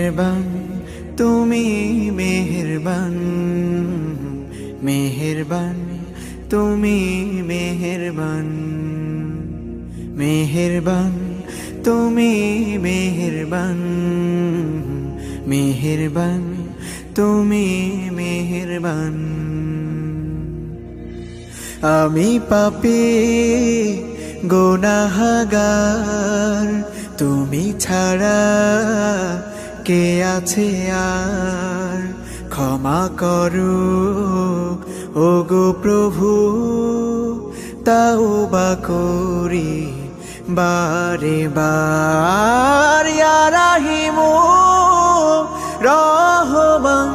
মেহেরবান তুমি মেহেরবান, মেহেরবান তুমি মেহেরবান, মেহেরবান তুমি মেহেরবান, মেহেরবান তুমি মেহেরবান। আমি পাপী গুনাহগার, তুমি ছাড়া কে আছে আর? ক্ষমা করো ওগো প্রভু, তাওবা করি বারে বার। ইয়া রাহিমু রহমান